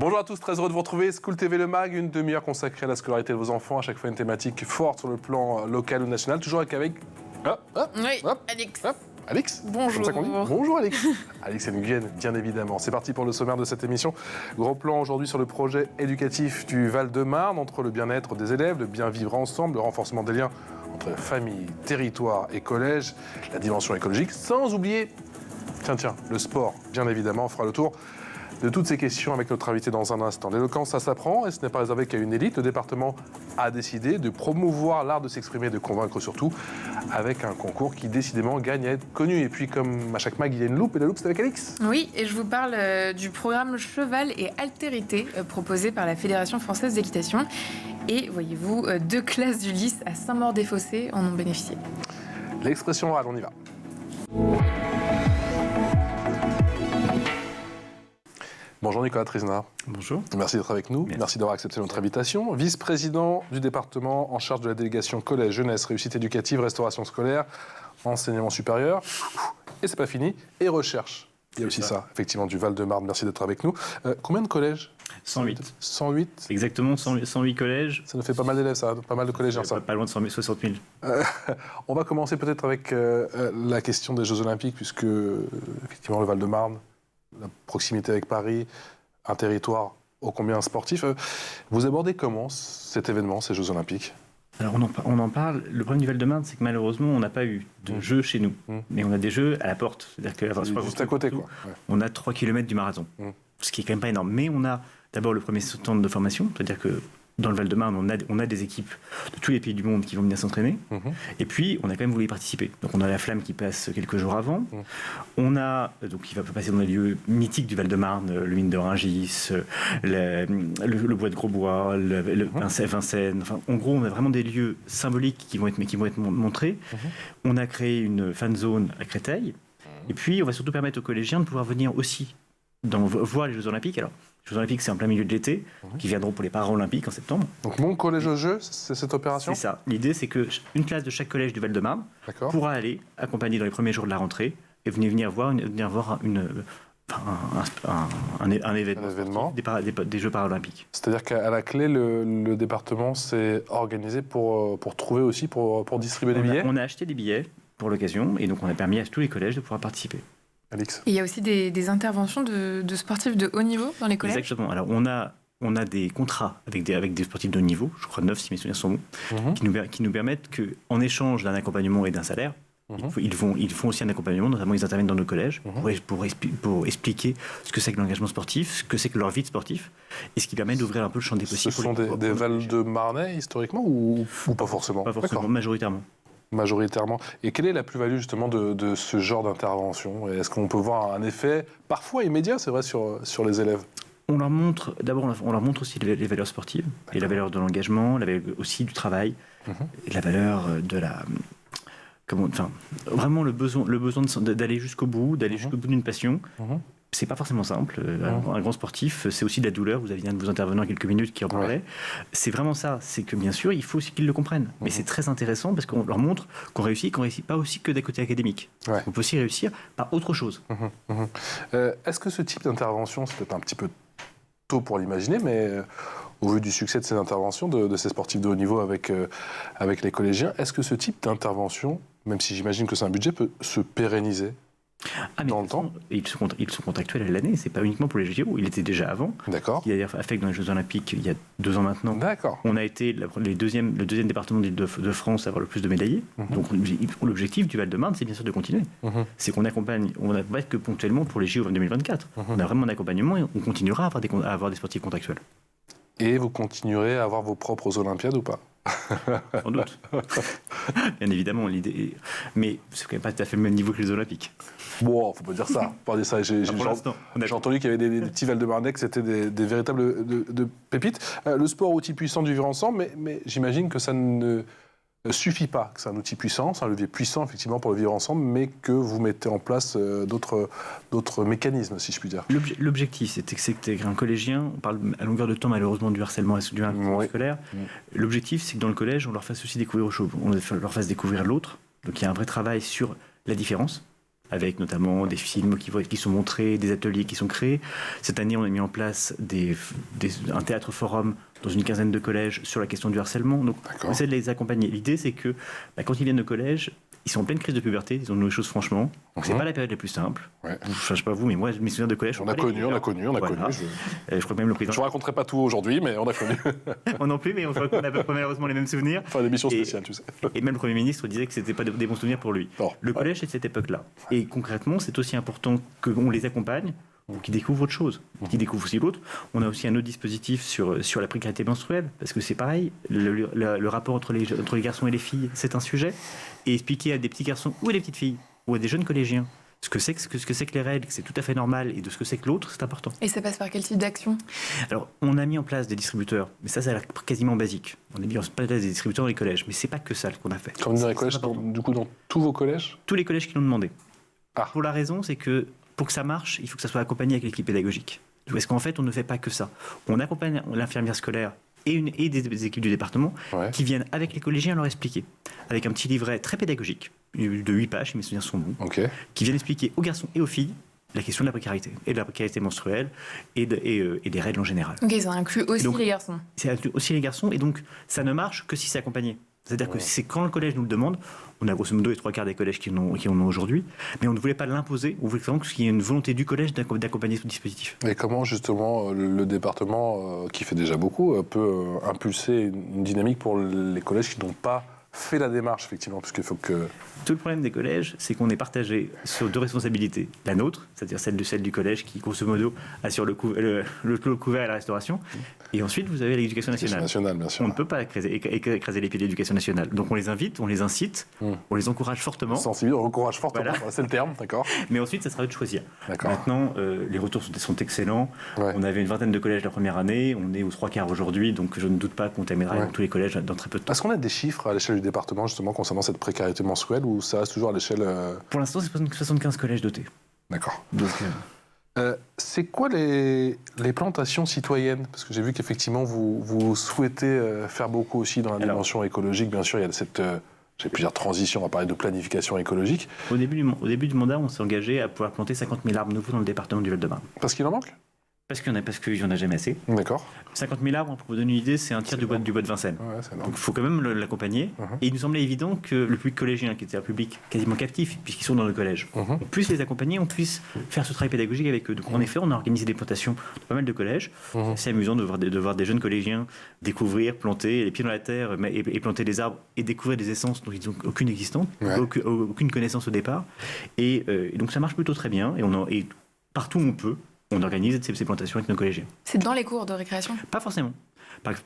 Bonjour à tous, très heureux de vous retrouver. School TV Le Mag, une demi-heure consacrée à la scolarité de vos enfants. À chaque fois une thématique forte sur le plan local ou national. Toujours avec... Alix. Bonjour. Comme ça qu'on dit. Bonjour Alix. Alix et Nguyen, bien évidemment. C'est parti pour le sommaire de cette émission. Gros plan aujourd'hui sur le projet éducatif du Val-de-Marne, entre le bien-être des élèves, le bien vivre ensemble, le renforcement des liens entre famille, territoire et collège, la dimension écologique, sans oublier, tiens, le sport, bien évidemment. On fera le tour de toutes ces questions avec notre invité dans un instant. L'éloquence, ça s'apprend et ce n'est pas réservé qu'à une élite. Le département a décidé de promouvoir l'art de s'exprimer et de convaincre surtout, avec un concours qui décidément gagne à être connu. Et puis comme à chaque mag, il y a une loupe, et la loupe c'est avec Alix. Oui, et je vous parle du programme Cheval et Altérité proposé par la Fédération française d'équitation. Et voyez-vous, 2 classes du Lys à Saint-Maur-des-Fossés en ont bénéficié. L'expression orale, on y va. Bonjour Nicolas Trizna. Bonjour. Merci d'être avec nous. Merci d'avoir accepté notre invitation. Vice-président du département en charge de la délégation collège, jeunesse, réussite éducative, restauration scolaire, enseignement supérieur. Et c'est pas fini. Et recherche. Il y a aussi ça, effectivement, du Val-de-Marne. Merci d'être avec nous. Combien de collèges ? 108. 108 ? Exactement, 108 collèges. Ça nous fait pas mal d'élèves, ça, pas mal de collégiens, ça. Pas loin de 60 000. On va commencer peut-être avec la question des Jeux Olympiques, puisque, effectivement, le Val-de-Marne, la proximité avec Paris, un territoire ô combien sportif. Vous abordez comment cet événement, ces Jeux Olympiques ? Alors on en parle. Le problème du Val-de-Marne, c'est que malheureusement, on n'a pas eu de jeux chez nous. Mais on a des jeux à la porte. C'est-à-dire que, juste à côté, quoi. Ouais. On a 3 km du marathon. Ce qui est quand même pas énorme. Mais on a d'abord le premier centre de formation. C'est-à-dire que dans le Val-de-Marne, on a des équipes de tous les pays du monde qui vont venir s'entraîner. Et puis, on a quand même voulu y participer. Donc, on a la Flamme qui passe quelques jours avant. On a, donc, qui va passer dans les lieux mythiques du Val-de-Marne, le mine de Rungis, le bois de Grosbois, Vincennes. Enfin, en gros, on a vraiment des lieux symboliques qui vont être montrés. On a créé une fan zone à Créteil. Et puis, on va surtout permettre aux collégiens de pouvoir venir aussi voir les Jeux Olympiques. Alors, les Jeux Olympiques, c'est en plein milieu de l'été, qui viendront pour les Paralympiques en septembre. Donc, mon collège aux Jeux, c'est cette opération ? C'est ça. L'idée, c'est qu'une classe de chaque collège du Val-de-Marne pourra aller accompagner dans les premiers jours de la rentrée et venir voir un événement des Jeux Paralympiques. C'est-à-dire qu'à la clé, le département s'est organisé pour trouver aussi, pour distribuer des billets ? On a acheté des billets pour l'occasion et donc on a permis à tous les collèges de pouvoir participer. Alix. Et il y a aussi des interventions de sportifs de haut niveau dans les collèges ? Exactement. Alors on a des contrats avec des sportifs de haut niveau, je crois 9 si mes souvenirs sont bons, qui nous permettent qu'en échange d'un accompagnement et d'un salaire, ils font aussi un accompagnement, notamment ils interviennent dans nos collèges pour expliquer ce que c'est que l'engagement sportif, ce que c'est que leur vie de sportif, et ce qui permet d'ouvrir un peu le champ des possibles. Ce sont des Val-de-Marnais historiquement ou pas forcément ? Pas forcément, Majoritairement. Et quelle est la plus-value justement de ce genre d'intervention ? Est-ce qu'on peut voir un effet parfois immédiat, c'est vrai, sur les élèves ? On leur montre aussi les valeurs sportives, et la valeur de l'engagement, la valeur aussi du travail, et la valeur de la... vraiment le besoin d'aller jusqu'au bout, jusqu'au bout d'une passion. C'est pas forcément simple. Un grand sportif, c'est aussi de la douleur. Vous avez un de vos intervenants il y a quelques minutes qui en parlait. C'est vraiment ça. C'est que bien sûr, il faut aussi qu'ils le comprennent. Mais c'est très intéressant parce qu'on leur montre qu'on réussit pas aussi que d'un côté académique. On peut aussi réussir par autre chose. Est-ce que ce type d'intervention, c'est peut-être un petit peu tôt pour l'imaginer, mais au vu du succès de ces interventions, de ces sportifs de haut niveau avec les collégiens, est-ce que ce type d'intervention, même si j'imagine que c'est un budget, peut se pérenniser dans le temps ? Ils sont contractuels à l'année, c'est pas uniquement pour les JO, il était déjà avant. D'accord. Il y a affect dans les Jeux Olympiques il y a 2 ans maintenant. D'accord. On a été le deuxième département de France à avoir le plus de médaillés. Donc l'objectif du Val-de-Marne, c'est bien sûr de continuer. C'est qu'on accompagne, on n'a pas que ponctuellement pour les JO 2024. On a vraiment un accompagnement et on continuera à avoir des sportifs contractuels. Et vous continuerez à avoir vos propres Olympiades ou pas ? Sans doute. Bien évidemment, l'idée. Mais c'est quand même pas tout à fait le même niveau que les Olympiques. Bon, faut pas dire ça. Faut pas dire ça. J'ai entendu qu'il y avait des petits Val-de-Marnais, que c'était des véritables de pépites. Le sport, outil puissant du vivre ensemble, mais j'imagine que ça ne suffit pas, que c'est un outil puissant, c'est un levier puissant effectivement pour le vivre ensemble, mais que vous mettez en place d'autres mécanismes, si je puis dire. L'objectif, c'était qu'un collégien, on parle à longueur de temps malheureusement du harcèlement scolaire, l'objectif c'est que dans le collège, on leur fasse aussi découvrir autre chose, on leur fasse découvrir l'autre, donc il y a un vrai travail sur la différence, avec notamment des films qui sont montrés, des ateliers qui sont créés. Cette année, on a mis en place un théâtre forum dans une quinzaine de collèges sur la question du harcèlement. Donc, on essaie de les accompagner. L'idée, c'est que quand ils viennent au collège, ils sont en pleine crise de puberté, ils ont nos choses franchement. Donc, c'est pas la période la plus simple. Ouais. Je sais pas vous, mais moi, mes souvenirs de collège... On a connu. Je crois que même le président... Je ne raconterai pas tout aujourd'hui, mais on a connu. Moi non plus, mais on voit qu'on a malheureusement les mêmes souvenirs. Enfin, une émission spéciale, tu sais. Et même le Premier ministre disait que c'était pas des bons souvenirs pour lui. Le collège, c'est de cette époque-là. Et concrètement, c'est aussi important qu'on les accompagne, qui découvrent autre chose, qui découvrent aussi l'autre. On a aussi un autre dispositif sur la précarité menstruelle, parce que c'est pareil, le rapport entre les garçons et les filles, c'est un sujet. Et expliquer à des petits garçons ou à des petites filles, ou à des jeunes collégiens, ce que c'est que les règles, que c'est tout à fait normal, et de ce que c'est que l'autre, c'est important. Et ça passe par quel type d'action? Alors, on a mis en place des distributeurs, mais ça a l'air quasiment basique. On a mis en place des distributeurs dans les collèges, mais c'est pas que ça qu'on a fait. Comme dans les collèges, du coup, dans tous vos collèges? Tous les collèges qui l'ont demandé. Pour la raison, c'est que pour que ça marche, il faut que ça soit accompagné avec l'équipe pédagogique. Parce qu'en fait, on ne fait pas que ça. On accompagne l'infirmière scolaire et des équipes du département qui viennent avec les collégiens leur expliquer, avec un petit livret très pédagogique, de 8 pages, si mes souvenirs sont bons, qui viennent expliquer aux garçons et aux filles la question de la précarité, et de la précarité menstruelle, et des règles en général. Ok, ça inclut aussi les garçons. Ça inclut aussi les garçons, et donc ça ne marche que si c'est accompagné. C'est-à-dire que c'est quand le collège nous le demande, on a grosso modo les 3/4 des collèges qui en ont aujourd'hui, mais on ne voulait pas l'imposer, on voulait vraiment qu'il y ait une volonté du collège d'accompagner ce dispositif. Et comment justement le département, qui fait déjà beaucoup, peut impulser une dynamique pour les collèges qui n'ont pas fait la démarche, effectivement, puisqu'il faut que... Tout le problème des collèges, c'est qu'on est partagé sur 2 responsabilités. La nôtre, c'est-à-dire celle du collège qui, grosso modo, assure le couvert et la restauration. Et ensuite, vous avez l'éducation nationale. Bien sûr. On ne peut pas écraser les pieds de l'éducation nationale. Donc on les invite, on les incite, on les encourage fortement. Sensibiliser, on encourage fortement, voilà. C'est le terme, d'accord. Mais ensuite, ça sera eux de choisir. Maintenant, les retours sont excellents. Ouais. On avait une vingtaine de collèges la première année, on est aux 3/4 aujourd'hui, donc je ne doute pas qu'on terminera dans tous les collèges dans très peu de temps. Est-ce qu'on a des chiffres à l'échelle du département, justement, concernant cette précarité menstruelle, ou ça reste toujours à l'échelle... Pour l'instant, c'est 75 collèges dotés. D'accord. Donc... c'est quoi les plantations citoyennes? Parce que j'ai vu qu'effectivement, vous souhaitez faire beaucoup aussi dans la dimension écologique. Bien sûr, il y a j'ai plusieurs transitions, on va parler de planification écologique. Au début du mandat, on s'est engagé à pouvoir planter 50 000 arbres nouveaux dans le département du Val-de-Marne. Parce qu'il en manque? Parce qu'il n'y en a jamais assez. D'accord. 50 000 arbres, pour vous donner une idée, c'est un tiers du bois de Vincennes. Ouais, donc il faut quand même l'accompagner. Et il nous semblait évident que le public collégien, qui était un public quasiment captif, puisqu'ils sont dans le collège, on puisse les accompagner, on puisse faire ce travail pédagogique avec eux. Donc en effet, on a organisé des plantations dans pas mal de collèges. C'est amusant de voir des jeunes collégiens découvrir, planter les pieds dans la terre et planter des arbres et découvrir des essences dont ils n'ont aucune existence, aucune connaissance au départ. Et donc ça marche plutôt très bien. Et partout où on peut, on organise ces plantations avec nos collégiens. C'est dans les cours de récréation? Pas forcément.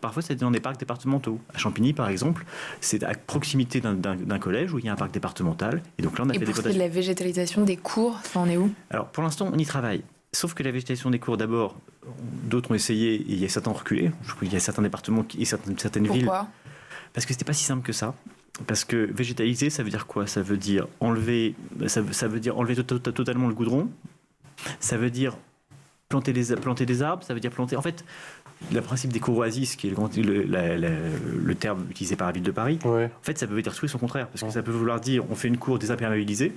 Parfois, c'est dans des parcs départementaux. À Champigny, par exemple, c'est à proximité d'un collège où il y a un parc départemental. Et donc là, on a fait des plantations. Et pour ce qui est de la végétalisation des cours, ça en est où? Alors, pour l'instant, on y travaille. Sauf que la végétalisation des cours, d'abord, d'autres ont essayé, et il y a certains reculés. Je crois qu'il y a certains départements et certaines villes. Pourquoi? Parce que c'était pas si simple que ça. Parce que végétaliser, ça veut dire quoi? Ça veut dire enlever totalement le goudron. Ça veut dire planter des arbres, ça veut dire planter... En fait, le principe des cours oasis, qui est le terme utilisé par la ville de Paris, en fait, ça peut dire tout et son contraire. Parce que ça peut vouloir dire on fait une cour désimperméabilisée,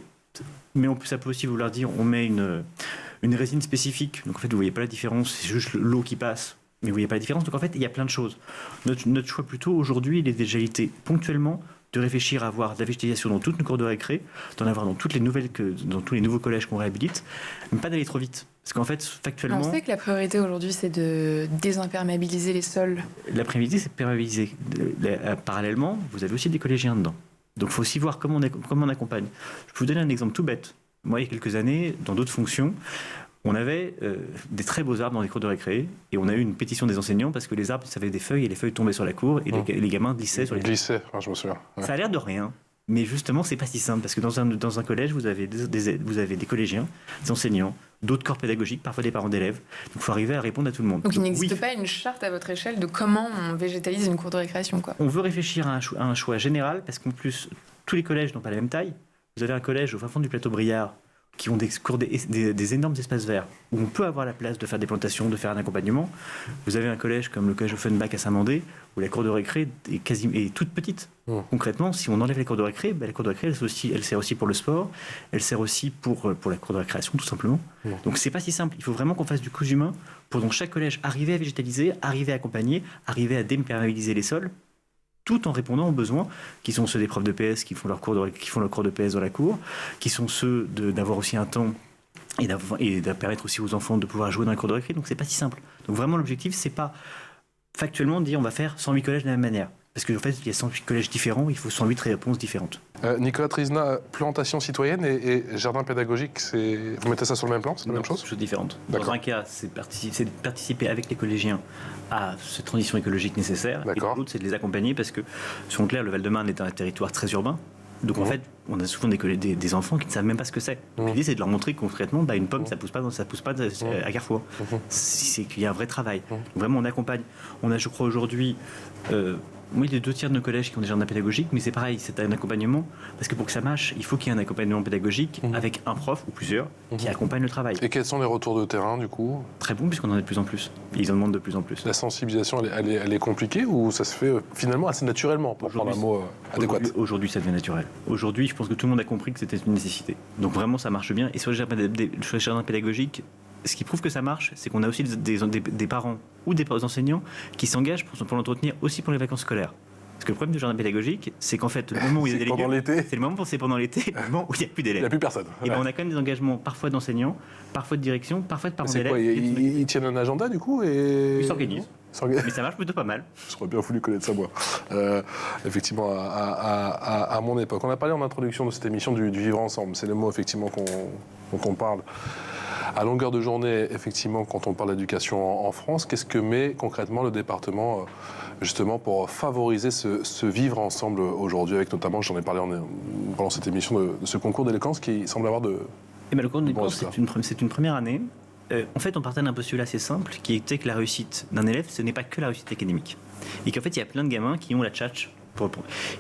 mais ça peut aussi vouloir dire on met une résine spécifique. Donc en fait, vous ne voyez pas la différence, c'est juste l'eau qui passe. Mais vous ne voyez pas la différence. Donc en fait, il y a plein de choses. Notre choix plutôt, aujourd'hui, il est déjà été ponctuellement de réfléchir à avoir de la végétalisation dans toutes nos cours de récré, d'en avoir dans tous les nouveaux collèges qu'on réhabilite, mais pas d'aller trop vite. Parce qu'en fait, factuellement... On sait que la priorité aujourd'hui, c'est de désimperméabiliser les sols. La priorité, c'est de perméabiliser. Parallèlement, vous avez aussi des collégiens dedans. Donc il faut aussi voir comment on accompagne. Je peux vous donner un exemple tout bête. Moi, il y a quelques années, dans d'autres fonctions, on avait des très beaux arbres dans les cours de récré, et on a eu une pétition des enseignants parce que les arbres, ça avait des feuilles, et les feuilles tombaient sur la cour, et les gamins glissaient sur les feuilles. Je me souviens. Ouais. Ça a l'air de rien, mais justement, c'est pas si simple, parce que dans un collège, vous avez des collégiens, des enseignants, d'autres corps pédagogiques, parfois des parents d'élèves. Donc il faut arriver à répondre à tout le monde. Donc il n'existe pas une charte à votre échelle de comment on végétalise une cour de récréation, quoi. On veut réfléchir à un choix général, parce qu'en plus, tous les collèges n'ont pas la même taille. Vous avez un collège au fin fond du plateau Briard, qui ont des énormes espaces verts, où on peut avoir la place de faire des plantations, de faire un accompagnement. Vous avez un collège comme le collège Offenbach à Saint-Mandé, où la cour de récré est toute petite. Concrètement, si on enlève les cours de récré, la cour de récré, elle sert aussi pour le sport, elle sert aussi pour la cour de récréation, tout simplement. Donc c'est pas si simple. Il faut vraiment qu'on fasse du cousu humain pour dans chaque collège arriver à végétaliser, arriver à accompagner, arriver à déperméabiliser les sols, tout en répondant aux besoins qui sont ceux des profs de PS qui font leur cours de PS dans la cour, qui sont ceux d'avoir aussi un temps et de permettre aussi aux enfants de pouvoir jouer dans la cour de récré. Donc c'est pas si simple. Donc vraiment l'objectif c'est pas factuellement de dire on va faire 108 collèges de la même manière. Parce qu'en fait, il y a 108 collèges différents, il faut 108 réponses différentes. Nicolas Trizna, plantation citoyenne et jardin pédagogique, vous mettez ça sur le même plan? C'est la même chose? Chose différente. Dans un cas, c'est de participer avec les collégiens à cette transition écologique nécessaire. Et pour l'autre, c'est de les accompagner parce que, soyons clairs, le Val-de-Marne est un territoire très urbain. Donc en fait, on a souvent des enfants qui ne savent même pas ce que c'est. Donc l'idée, c'est de leur montrer concrètement, une pomme, ça pousse pas à Carrefour. C'est qu'il y a un vrai travail. Donc, vraiment, on accompagne. On a, je crois, aujourd'hui... Moi, il y a 2 tiers de nos collèges qui ont des jardins pédagogiques, mais c'est pareil, c'est un accompagnement. Parce que pour que ça marche, il faut qu'il y ait un accompagnement pédagogique avec un prof ou plusieurs qui accompagnent le travail. Et quels sont les retours de terrain, du coup? Très bon, puisqu'on en a de plus en plus. Et ils en demandent de plus en plus. La sensibilisation, elle est compliquée ou ça se fait finalement assez naturellement, pour prendre un mot adéquat? Aujourd'hui, ça devient naturel. Aujourd'hui, je pense que tout le monde a compris que c'était une nécessité. Donc vraiment, ça marche bien. Et sur les jardins pédagogiques, ce qui prouve que ça marche, c'est qu'on a aussi des parents ou des enseignants qui s'engagent pour l'entretenir aussi pour les vacances scolaires. Parce que le problème du jardin pédagogique, c'est qu'en fait, le moment où il y a des légumes, c'est le moment l'été, le moment où il n'y a plus d'élèves. Il n'y a plus personne. Et ben on a quand même des engagements, parfois d'enseignants, parfois de direction, parfois de parents d'élèves. Ils tiennent un agenda du coup et... Ils s'organisent. Mais ça marche plutôt pas mal. J'aurais bien voulu connaître ça, moi. Effectivement, à mon époque. On a parlé en introduction de cette émission du vivre ensemble. C'est le mot, effectivement, dont on parle à longueur de journée, effectivement, quand on parle d'éducation en France. Qu'est-ce que met concrètement le département, justement, pour favoriser ce vivre ensemble aujourd'hui, avec notamment, j'en ai parlé pendant cette émission, de ce concours d'éloquence qui semble avoir de... Le concours d'éloquence, c'est une première année. En fait, on partait d'un postulat assez simple, qui était que la réussite d'un élève, ce n'est pas que la réussite académique. Et qu'en fait, il y a plein de gamins qui ont la tchatche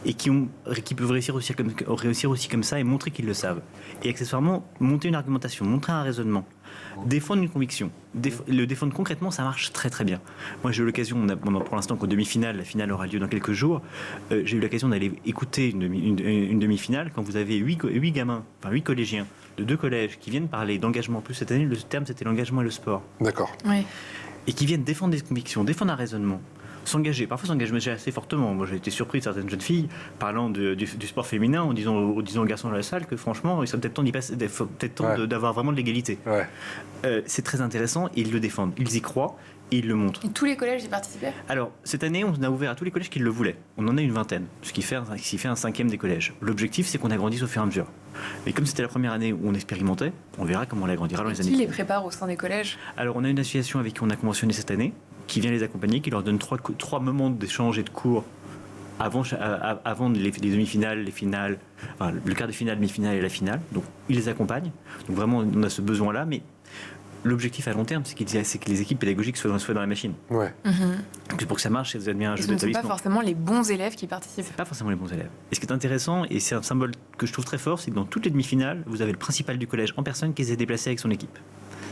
et qui peuvent réussir aussi comme ça et montrer qu'ils le savent. Et accessoirement, monter une argumentation, montrer un raisonnement, défendre une conviction. Le défendre concrètement, ça marche très très bien. Moi, j'ai eu l'occasion, pour l'instant qu'en demi-finale, la finale aura lieu dans quelques jours, j'ai eu l'occasion d'aller écouter une demi-finale quand vous avez 8 collégiens de 2 collèges qui viennent parler d'engagement. En plus, cette année, le terme, c'était l'engagement et le sport. D'accord. Oui. Et qui viennent défendre des convictions, défendre un raisonnement. Parfois s'engager assez fortement. Moi, j'ai été surpris de certaines jeunes filles parlant du sport féminin en disant aux garçons dans la salle que franchement, il serait peut-être temps d'avoir vraiment de l'égalité. Ouais. C'est très intéressant et ils le défendent. Ils y croient et ils le montrent. Et tous les collèges y participaient? Alors, cette année, on a ouvert à tous les collèges qui le voulaient. On en a une vingtaine, ce qui fait un 5e des collèges. L'objectif, c'est qu'on agrandisse au fur et à mesure. Et comme c'était la première année où on expérimentait, on verra comment on l'agrandira dans les années. Qui les prépare au sein des collèges? Alors, on a une association avec qui on a conventionné cette année, qui vient les accompagner, qui leur donne 3 moments d'échange et de cours avant les demi-finales, les finales, enfin, le quart de finale, demi-finale et la finale. Donc, ils les accompagnent. Donc, vraiment, on a ce besoin-là, mais l'objectif à long terme, c'est que les équipes pédagogiques soient dans la machine. Ouais. Donc, pour que ça marche, ça devient un jeu d'établissement. Ce ne sont pas forcément les bons élèves qui participent. C'est pas forcément les bons élèves. Et ce qui est intéressant, et c'est un symbole que je trouve très fort, c'est que dans toutes les demi-finales, vous avez le principal du collège en personne qui s'est déplacé avec son équipe.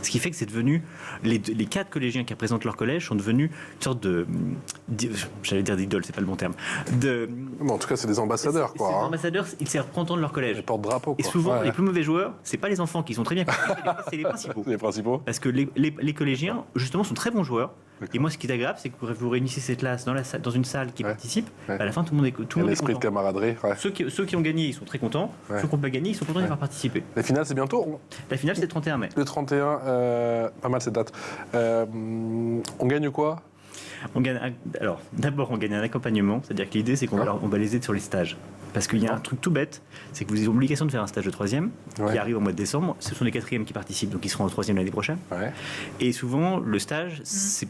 Ce qui fait que c'est devenu... Les 4 collégiens qui représentent leur collège sont devenus une sorte j'allais dire d'idole, c'est pas le bon terme. En tout cas, c'est des ambassadeurs, quoi. C'est des ambassadeurs, ils sont représentants de leur collège. Ils portent drapeau, quoi. Et souvent, les plus mauvais joueurs, c'est pas les enfants qui sont très bien c'est les principaux. Les principaux. Parce que les collégiens, justement, sont très bons joueurs. Et moi, ce qui est agréable, c'est que vous réunissez cette classe dans une salle qui participe. À la fin, tout le monde est content. L'esprit de camaraderie. Ceux qui ont gagné, ils sont très contents. Ceux qui n'ont pas gagné, ils sont contents d'y avoir participé. La finale, c'est bientôt? La finale, c'est le 31 mai. Le 31, pas mal cette date. On gagne quoi? Alors, d'abord, on gagne un accompagnement. C'est-à-dire que l'idée, c'est qu'on va les aider sur les stages. Parce qu'il y a un truc tout bête, c'est que vous avez l'obligation de faire un stage de 3e qui arrive au mois de décembre. Ce sont les 4e qui participent, donc ils seront en 3e l'année prochaine. Ouais. Et souvent, le stage, c'est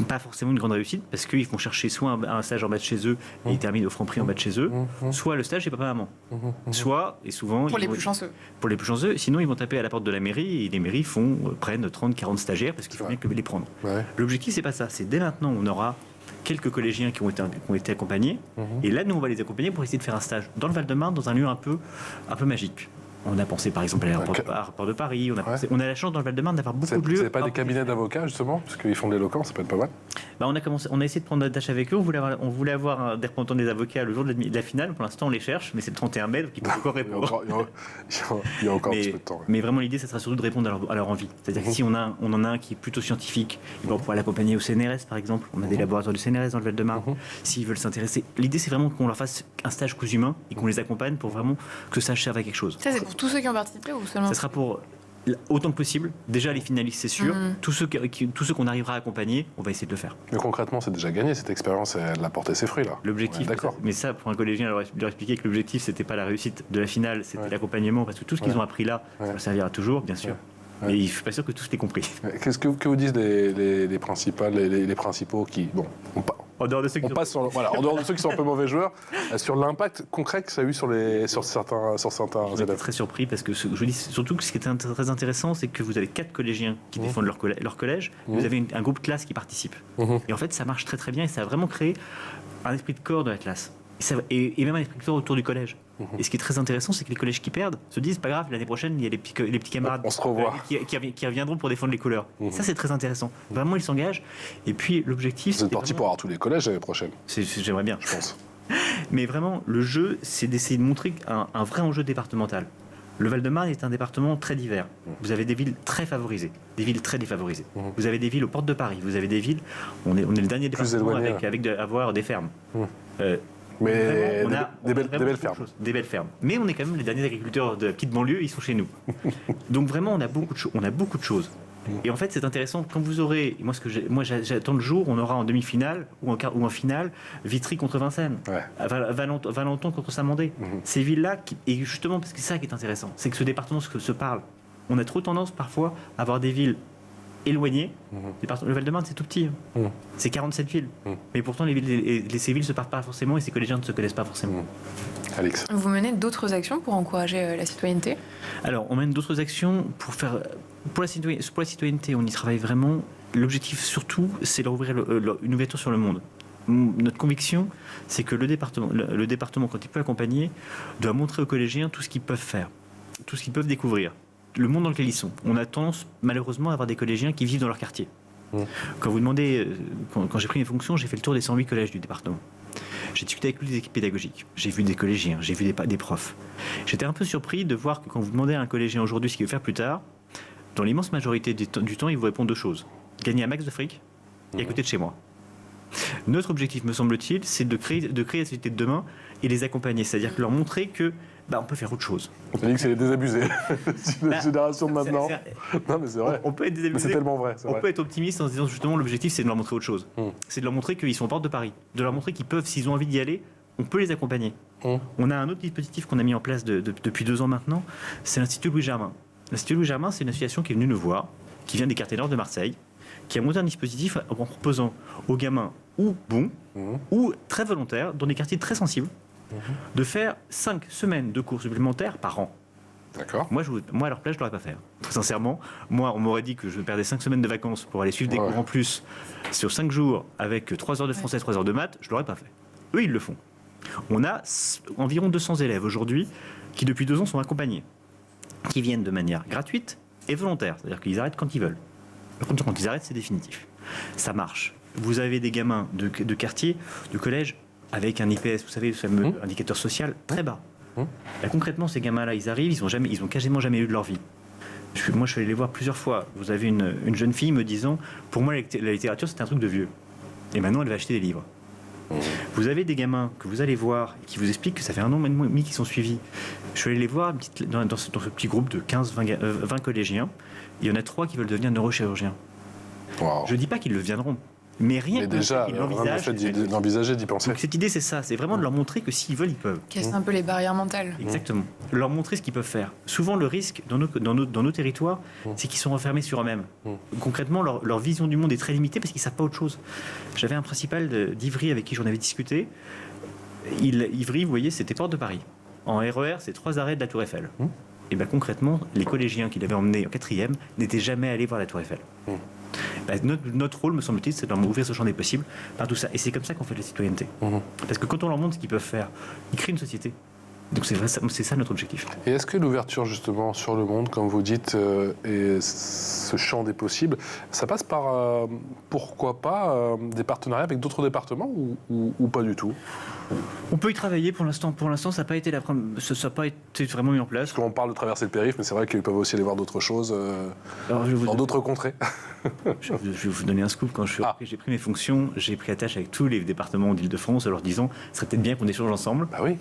pas forcément une grande réussite parce qu'ils vont chercher soit un stage en bas de chez eux et ils terminent au Franprix en bas de chez eux, soit le stage chez papa-maman. Soit, et souvent... Pour les plus chanceux. Pour les plus chanceux, sinon ils vont taper à la porte de la mairie et les mairies prennent 30-40 stagiaires parce qu'il faut bien que les prendre. Ouais. L'objectif, c'est pas ça. C'est dès maintenant, on aura quelques collégiens qui ont été accompagnés et là, nous, on va les accompagner pour essayer de faire un stage dans le Val-de-Marne, dans un lieu un peu magique. On a pensé par exemple à l'aéroport de Paris, on a la chance dans le Val-de-Marne d'avoir beaucoup de lieux. C'est pas des cabinets d'avocats justement, parce qu'ils font de l'éloquence, ça peut être pas mal. On a essayé de prendre attache avec eux, on voulait avoir des représentants des avocats le jour de la finale, pour l'instant on les cherche, mais c'est le 31 mai, donc ils peuvent encore répondre. Il y a encore un petit peu de temps. Mais vraiment l'idée, ça sera surtout de répondre à leur envie. C'est-à-dire que si on en a un qui est plutôt scientifique, ils vont pouvoir l'accompagner au CNRS par exemple, on a des laboratoires du CNRS dans le Val-de-Marne, s'ils veulent s'intéresser. L'idée c'est vraiment qu'on leur fasse un stage cousu main et qu'on les accompagne pour vraiment que ça serve à quelque chose. Ça c'est pour tous ceux qui ont participé ou seulement? Ça sera pour autant que possible. Déjà les finalistes c'est sûr. Tous ceux qu'on arrivera à accompagner, on va essayer de le faire. Mais concrètement c'est déjà gagné, cette expérience elle a porté ses fruits là. L'objectif, d'accord. Mais ça pour un collégien leur expliquer que l'objectif c'était pas la réussite de la finale, c'était l'accompagnement, parce que tout ce qu'ils ont appris là, ça leur servira toujours bien sûr. Mais je ne suis pas sûr que tous l'aient compris. Qu'est-ce que vous disent les principaux qui... Bon, en dehors de ceux qui en dehors de ceux qui sont un peu mauvais joueurs, sur l'impact concret que ça a eu sur certains élèves. J'étais très surpris parce que je dis surtout que ce qui est très intéressant, c'est que vous avez 4 collégiens qui défendent leur collège, vous avez un groupe de classe qui participe. Et en fait, ça marche très très bien et ça a vraiment créé un esprit de corps de la classe. Et même un esprit de corps autour du collège. Et ce qui est très intéressant, c'est que les collèges qui perdent se disent pas grave, l'année prochaine, il y a les petits camarades on se revoit. Qui reviendront pour défendre les couleurs. Ça, c'est très intéressant. Vraiment, ils s'engagent. Et puis, l'objectif. Vous êtes parti pour avoir tous les collèges l'année prochaine. J'aimerais bien. Je pense. Mais vraiment, le jeu, c'est d'essayer de montrer un vrai enjeu départemental. Le Val-de-Marne est un département très divers. Vous avez des villes très favorisées, des villes très défavorisées. Vous avez des villes aux portes de Paris. Vous avez des villes. On est le dernier département avec avoir des fermes. Mais on a des belles fermes. Des belles fermes. Mais on est quand même les derniers agriculteurs de la petite banlieue, ils sont chez nous. Donc vraiment, on a beaucoup de choses. Et en fait, c'est intéressant, quand vous aurez... Moi, j'attends le jour où on aura en demi-finale ou en finale Vitry contre Vincennes, Valenton contre Saint-Mandé. Ces villes-là, et justement, parce que c'est ça qui est intéressant, c'est que ce département se parle. On a trop tendance parfois à avoir des villes éloignées. Le Val-de-Marne, c'est tout petit. C'est 47 villes. Mais pourtant, ces villes ne se parlent pas forcément et ces collégiens ne se connaissent pas forcément. Alex. Vous menez d'autres actions pour encourager la citoyenneté? Alors, on mène d'autres actions pour la citoyenneté, on y travaille vraiment. L'objectif, surtout, c'est une ouverture sur le monde. Notre conviction, c'est que le département, quand il peut accompagner, doit montrer aux collégiens tout ce qu'ils peuvent faire, tout ce qu'ils peuvent découvrir. Le monde dans lequel ils sont. On a tendance, malheureusement, à avoir des collégiens qui vivent dans leur quartier. Quand vous demandez, quand j'ai pris mes fonctions, j'ai fait le tour des 108 collèges du département. J'ai discuté avec les équipes pédagogiques. J'ai vu des collégiens, j'ai vu des profs. J'étais un peu surpris de voir que quand vous demandez à un collégien aujourd'hui ce qu'il veut faire plus tard, dans l'immense majorité du temps, il vous répond 2 choses. Gagner un max de fric et à côté de chez moi. Notre objectif, me semble-t-il, c'est de créer la société de demain et les accompagner. C'est-à-dire leur montrer que on peut faire autre chose. On dit que c'est les désabusés. C'est la génération de maintenant. Non, mais c'est vrai. On peut être désabusé. Mais c'est tellement vrai. On peut être optimiste en se disant justement l'objectif, c'est de leur montrer autre chose. C'est de leur montrer qu'ils sont aux portes de Paris. De leur montrer qu'ils peuvent, s'ils ont envie d'y aller, on peut les accompagner. On a un autre dispositif qu'on a mis en place depuis 2 ans maintenant. C'est l'Institut Louis Germain. L'Institut Louis Germain, c'est une association qui est venue nous voir, qui vient des quartiers nord de Marseille, qui a monté un dispositif en proposant aux gamins ou bons ou très volontaires, dans des quartiers très sensibles, de faire 5 semaines de cours supplémentaires par an. D'accord. Moi, à leur place, je ne l'aurais pas fait. Très sincèrement, moi, on m'aurait dit que je perdais 5 semaines de vacances pour aller suivre des cours en plus sur 5 jours avec 3 heures de français, 3 heures de maths, je ne l'aurais pas fait. Eux, ils le font. On a environ 200 élèves aujourd'hui qui, depuis 2 ans, sont accompagnés, qui viennent de manière gratuite et volontaire. C'est-à-dire qu'ils arrêtent quand ils veulent. Par contre, quand ils arrêtent, c'est définitif. Ça marche. Vous avez des gamins de quartier, de collège, avec un IPS, vous savez, le fameux indicateur social, très bas. Là, concrètement, ces gamins-là, ils arrivent, ils ont quasiment jamais eu de leur vie. Moi, je suis allé les voir plusieurs fois. Vous avez une jeune fille me disant, pour moi, la littérature, c'est un truc de vieux. Et maintenant, elle va acheter des livres. Vous avez des gamins que vous allez voir et qui vous expliquent que ça fait 1 an et demi qu'ils sont suivis. Je suis allé les voir dans ce petit groupe de 15-20 collégiens. Il y en a 3 qui veulent devenir neurochirurgiens. Je ne dis pas qu'ils le deviendront. Mais rien que déjà, l'envisager, d'y penser. Donc cette idée, c'est ça, c'est vraiment de leur montrer que s'ils veulent, ils peuvent. Casser un peu les barrières mentales. Exactement. Leur montrer ce qu'ils peuvent faire. Souvent, le risque dans nos territoires, c'est qu'ils sont renfermés sur eux-mêmes. Concrètement, leur vision du monde est très limitée parce qu'ils ne savent pas autre chose. J'avais un principal d'Ivry avec qui j'en avais discuté. Ivry, vous voyez, c'était porte de Paris. En RER, c'est 3 arrêts de la Tour Eiffel. Et bien concrètement, les collégiens qu'il avait emmenés en 4e n'étaient jamais allés voir la Tour Eiffel. Notre rôle, me semble-t-il, c'est de leur ouvrir ce champ des possibles par tout ça. Et c'est comme ça qu'on fait de la citoyenneté. Parce que quand on leur montre ce qu'ils peuvent faire, ils créent une société. Donc c'est ça notre objectif. Et est-ce que l'ouverture justement sur le monde, comme vous dites, et ce champ des possibles, ça passe par, pourquoi pas, des partenariats avec d'autres départements ou pas du tout? On peut y travailler pour l'instant. Pour l'instant, ça n'a pas été vraiment mis en place. Parce qu'on parle de traverser le périph', mais c'est vrai qu'ils peuvent aussi aller voir d'autres choses dans d'autres contrées. Je vais vous donner un scoop. Quand j'ai pris mes fonctions, j'ai pris attache avec tous les départements d'Île-de-France en leur disant ce serait peut-être bien qu'on échange ensemble. Bah oui.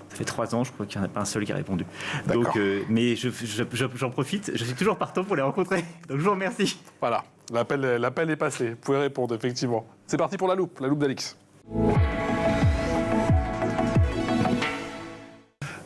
Ça fait 3 ans, je crois qu'il n'y en a pas un seul qui a répondu. D'accord. Donc, mais j'en profite, je suis toujours partant pour les rencontrer. Donc je vous remercie. Voilà, l'appel est passé. Vous pouvez répondre, effectivement. C'est parti pour la loupe d'Alix.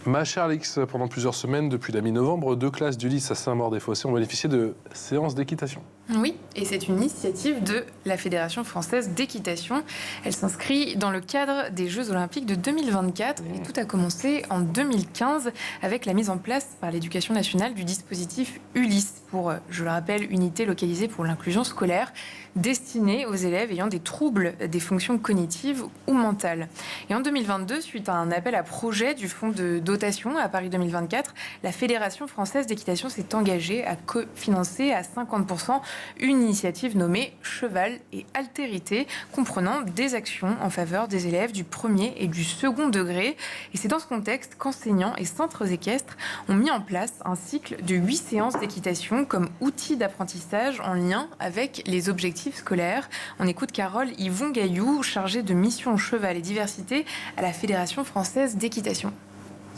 Ma chère Alix, pendant plusieurs semaines, depuis la mi-novembre, 2 classes du lycée à Saint-Maur-des-Fossés ont bénéficié de séances d'équitation. Oui, et c'est une initiative de la Fédération française d'équitation. Elle s'inscrit dans le cadre des Jeux Olympiques de 2024. Et tout a commencé en 2015 avec la mise en place par l'Éducation nationale du dispositif ULIS pour, je le rappelle, Unité localisée pour l'inclusion scolaire, destinée aux élèves ayant des troubles des fonctions cognitives ou mentales. Et en 2022, suite à un appel à projet du fonds de dotation à Paris 2024, la Fédération française d'équitation s'est engagée à cofinancer à 50% une initiative nommée Cheval et Altérité, comprenant des actions en faveur des élèves du premier et du second degré. Et c'est dans ce contexte qu'enseignants et centres équestres ont mis en place un cycle de 8 séances d'équitation comme outil d'apprentissage en lien avec les objectifs scolaires. On écoute Carole Yvon Gaillou, chargée de mission Cheval et Diversité à la Fédération française d'équitation.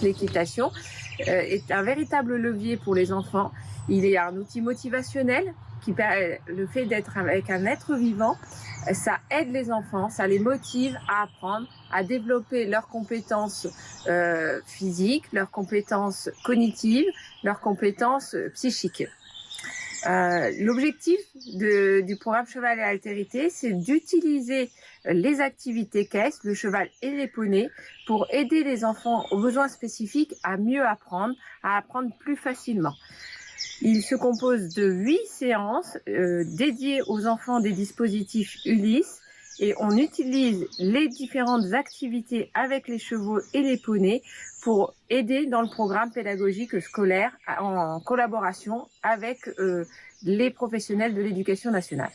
L'équitation est un véritable levier pour les enfants. Il est un outil motivationnel le fait d'être avec un être vivant, ça aide les enfants, ça les motive à apprendre, à développer leurs compétences physiques, leurs compétences cognitives, leurs compétences psychiques. L'objectif du programme Cheval et Altérité, c'est d'utiliser les activités caisses, le cheval et les poneys, pour aider les enfants aux besoins spécifiques à mieux apprendre, à apprendre plus facilement. Il se compose de 8 séances dédiées aux enfants des dispositifs ULIS et on utilise les différentes activités avec les chevaux et les poneys pour aider dans le programme pédagogique scolaire en collaboration avec les professionnels de l'éducation nationale.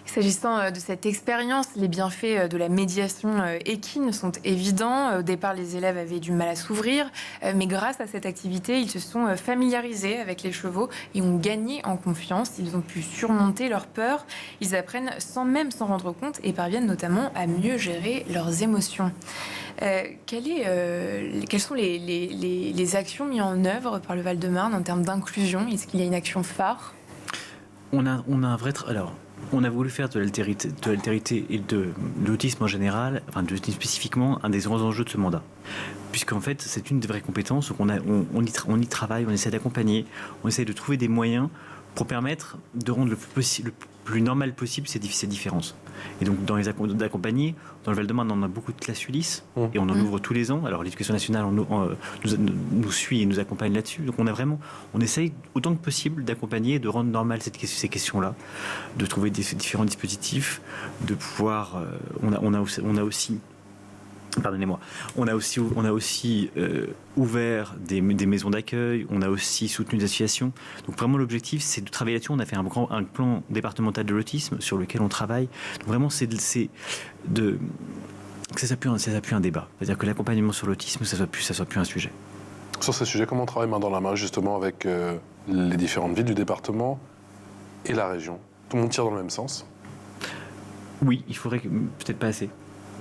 S'agissant de cette expérience, les bienfaits de la médiation équine sont évidents. Au départ, les élèves avaient du mal à s'ouvrir, mais grâce à cette activité, ils se sont familiarisés avec les chevaux et ont gagné en confiance. Ils ont pu surmonter leurs peurs. Ils apprennent sans même s'en rendre compte et parviennent notamment à mieux gérer leurs émotions. Quelles sont les actions mises en œuvre par le Val-de-Marne en termes d'inclusion? Est-ce qu'il y a une action phare? On a un vrai... Alors, on a voulu faire de l'altérité et de l'autisme en général, enfin de l'autisme spécifiquement, un des grands enjeux de ce mandat. Puisqu'en fait, c'est une des vraies compétences, on y travaille, on essaie d'accompagner, on essaie de trouver des moyens pour permettre de rendre le plus normal possible ces différences. Et donc, d'accompagner, dans le Val-de-Marne, on a beaucoup de classes ULIS, et on en ouvre tous les ans. Alors, l'Éducation nationale nous suit et nous accompagne là-dessus. Donc, on essaye autant que possible d'accompagner et de rendre normales ces questions-là, de trouver des différents dispositifs, de pouvoir... On a aussi ouvert des maisons d'accueil, on a aussi soutenu des associations. Donc vraiment l'objectif c'est de travailler là-dessus. On a fait un plan départemental de l'autisme sur lequel on travaille. Donc vraiment que ça soit plus un débat. C'est-à-dire que l'accompagnement sur l'autisme, ça soit plus un sujet. Sur ce sujet, comment on travaille main dans la main justement avec les différentes villes du département et la région? Tout le monde tire dans le même sens? Oui, il faudrait peut-être pas assez.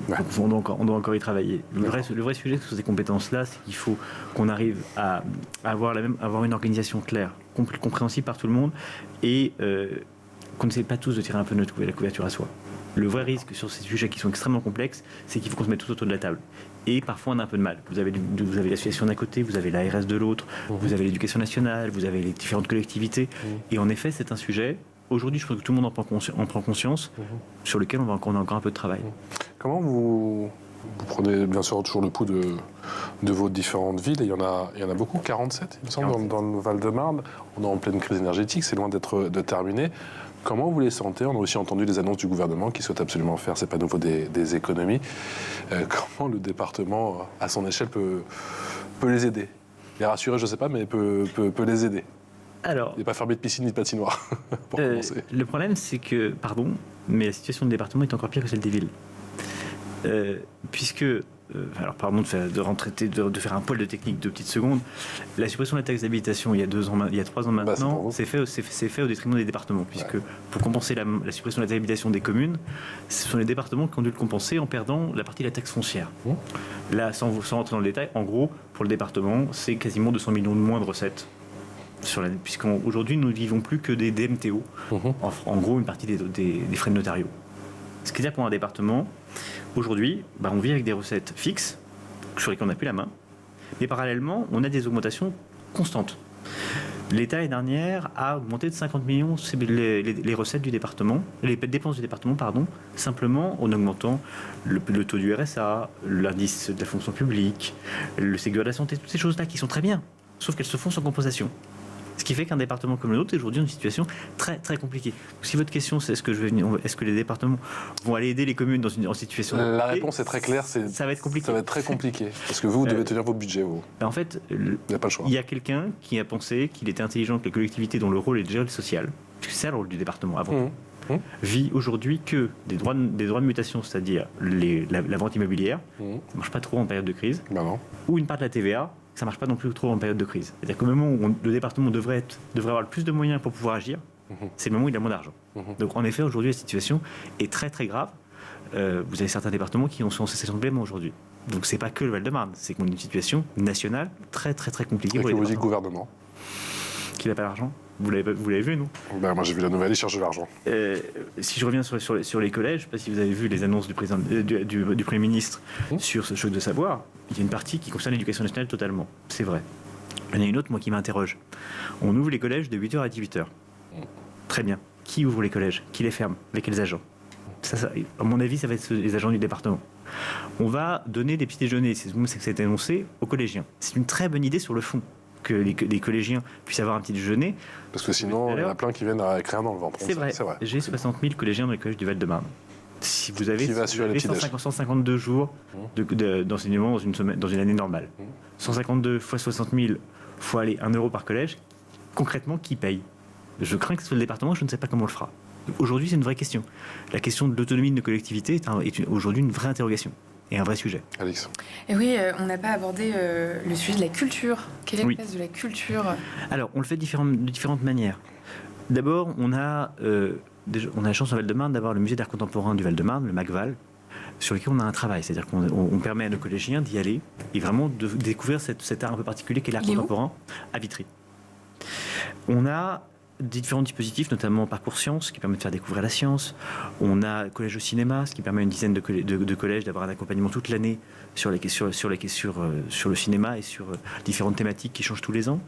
Ouais. On doit encore y travailler. Le vrai sujet sur ces compétences-là, c'est qu'il faut qu'on arrive à avoir une organisation claire, compréhensible par tout le monde, et qu'on n'essaie pas tous de tirer un peu la couverture à soi. Le vrai risque sur ces sujets qui sont extrêmement complexes, c'est qu'il faut qu'on se mette tout autour de la table. Et parfois, on a un peu de mal. Vous avez l'association d'un côté, vous avez l'ARS de l'autre, vous avez l'éducation nationale, vous avez les différentes collectivités. Et en effet, c'est un sujet... Aujourd'hui, je crois que tout le monde en prend conscience, sur lequel on a encore un peu de travail. Comment vous Vous prenez bien sûr toujours le pouls de vos différentes villes, et il y en a beaucoup, 47 il me semble, dans le Val-de-Marne. On est en pleine crise énergétique, c'est loin de terminer. Comment vous les sentez? On a aussi entendu les annonces du gouvernement qui souhaite absolument faire, c'est pas nouveau, des économies. Comment le département, à son échelle, peut les aider? Les rassurer, je ne sais pas, mais peut les aider. Alors, il n'est pas fermé de piscine ni de patinoire, pour commencer. Le problème, c'est que, mais la situation du département est encore pire que celle des villes. Puisque, alors pardon de faire un poil de technique de petites secondes, la suppression de la taxe d'habitation il y a 3 ans maintenant, c'est fait au détriment des départements, puisque pour compenser la suppression de la taxe d'habitation des communes, ce sont les départements qui ont dû le compenser en perdant la partie de la taxe foncière. Là, sans rentrer dans le détail, en gros, pour le département, c'est quasiment 200 millions de moins de recettes. Puisqu'aujourd'hui, nous ne vivons plus que des DMTO, en gros une partie des frais de notariaux. Ce qui veut dire pour un département, aujourd'hui, on vit avec des recettes fixes, sur lesquelles on n'a plus la main, mais parallèlement, on a des augmentations constantes. L'État, l'année dernière, a augmenté de 50 millions les recettes du département, les dépenses du département, simplement en augmentant le taux du RSA, l'indice de la fonction publique, le Ségur de la santé, toutes ces choses-là qui sont très bien, sauf qu'elles se font sans compensation. Ce qui fait qu'un département comme le nôtre est aujourd'hui dans une situation très très compliquée. Si votre question c'est est-ce que les départements vont aller aider les communes en situation La réponse est très claire, ça va être compliqué. Ça va être très compliqué parce que vous devez tenir vos budgets. En fait, il n'y a pas le choix. Il y a quelqu'un qui a pensé qu'il était intelligent que les collectivités dont le rôle est de gérer le social, puisque c'est le rôle du département avant tout, vit aujourd'hui que des droits de mutation, c'est-à-dire la vente immobilière, ça ne marche pas trop en période de crise, ou une part de la TVA. Ça ne marche pas non plus trop en période de crise. C'est-à-dire qu'au moment où le département devrait avoir le plus de moyens pour pouvoir agir, c'est le moment où il a moins d'argent. Donc en effet, aujourd'hui, la situation est très très grave. Vous avez certains départements qui sont en cessation de paiement aujourd'hui. Donc c'est pas que le Val-de-Marne, c'est qu'on a une situation nationale très très très compliquée pour les départements. Et que vous dites gouvernement qui n'a pas l'argent. Vous l'avez vu, non? Moi j'ai vu la nouvelle, il cherche de l'argent. Si je reviens sur les collèges, je ne sais pas si vous avez vu les annonces du Premier ministre sur ce choc de savoir. Il y a une partie qui concerne l'éducation nationale totalement. C'est vrai. Il y en a une autre, moi, qui m'interroge. On ouvre les collèges de 8h à 18h. Très bien. Qui ouvre les collèges? Qui les ferme? Avec quels agents? Ça, à mon avis, ça va être les agents du département. On va donner des petits déjeuners, c'est que ça a été annoncé, aux collégiens. C'est une très bonne idée sur le fond, que les collégiens puissent avoir un petit déjeuner. Parce que sinon, il y en a plein qui viennent avec rien dans le ventre. C'est vrai. J'ai 60 000 collégiens dans les collèges du Val-de-Marne. Si vous avez 152 jours d'enseignement dans une année normale, 152 fois 60 000 fois 1 euro par collège, concrètement, qui paye? Je crains que ce soit le département, je ne sais pas comment on le fera. Aujourd'hui, c'est une vraie question. La question de l'autonomie de nos collectivités est aujourd'hui une vraie interrogation et un vrai sujet. Alix. Et oui, on n'a pas abordé le sujet de la culture. Quelle est la place de la culture? Alors, on le fait de différentes manières. D'abord, on a la chance en Val-de-Marne d'avoir le musée d'art contemporain du Val-de-Marne, le MACVAL, sur lequel on a un travail. C'est-à-dire qu'on permet à nos collégiens d'y aller et vraiment de découvrir cet art un peu particulier qu'est l'art contemporain à Vitry. On a différents dispositifs, notamment Parcours Sciences, qui permet de faire découvrir la science. On a Collège au cinéma, ce qui permet à une dizaine de collèges d'avoir un accompagnement toute l'année sur le cinéma et sur différentes thématiques qui changent tous les ans.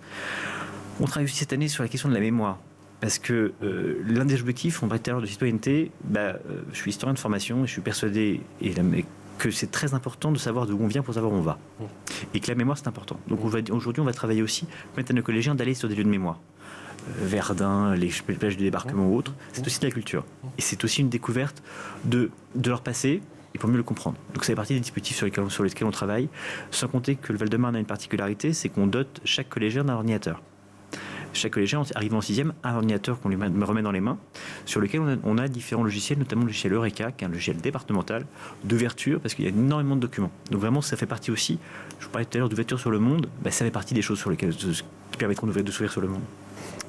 On travaille aussi cette année sur la question de la mémoire. Parce que l'un des objectifs, on parlait tout à l'heure de citoyenneté, je suis historien de formation et je suis persuadé que c'est très important de savoir d'où on vient pour savoir où on va. Et que la mémoire, c'est important. Donc aujourd'hui, on va travailler aussi, permettre à nos collégiens d'aller sur des lieux de mémoire. Verdun, les plages du débarquement ou autres, c'est aussi de la culture. Et c'est aussi une découverte de leur passé, et pour mieux le comprendre. Donc ça fait partie des dispositifs sur lesquels on travaille, sans compter que le Val-de-Marne a une particularité, c'est qu'on dote chaque collégien d'un ordinateur. Chaque collégien, arrivant en 6e, a un ordinateur qu'on lui remet dans les mains, sur lequel on a différents logiciels, notamment le logiciel Eureka, qui est un logiciel départemental, d'ouverture, parce qu'il y a énormément de documents. Donc vraiment, ça fait partie aussi, je vous parlais tout à l'heure d'ouverture sur le monde, ça fait partie des choses qui permettront de s'ouvrir sur le monde.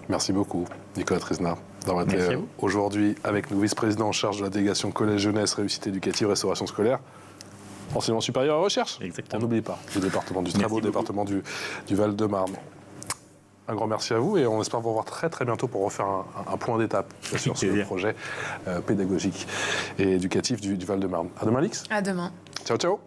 Merci beaucoup, Nicolas Trisnard, d'avoir été aujourd'hui avec nous, vice-président en charge de la délégation Collège Jeunesse, Réussite Éducative, Restauration Scolaire, Enseignement Supérieur et Recherche. Exactement. On n'oublie pas le département du très beau département du Val-de-Marne. Un grand merci à vous et on espère vous revoir très très bientôt pour refaire un point d'étape sur ce projet pédagogique et éducatif du Val-de-Marne. À demain, Alix. À demain. Ciao, ciao.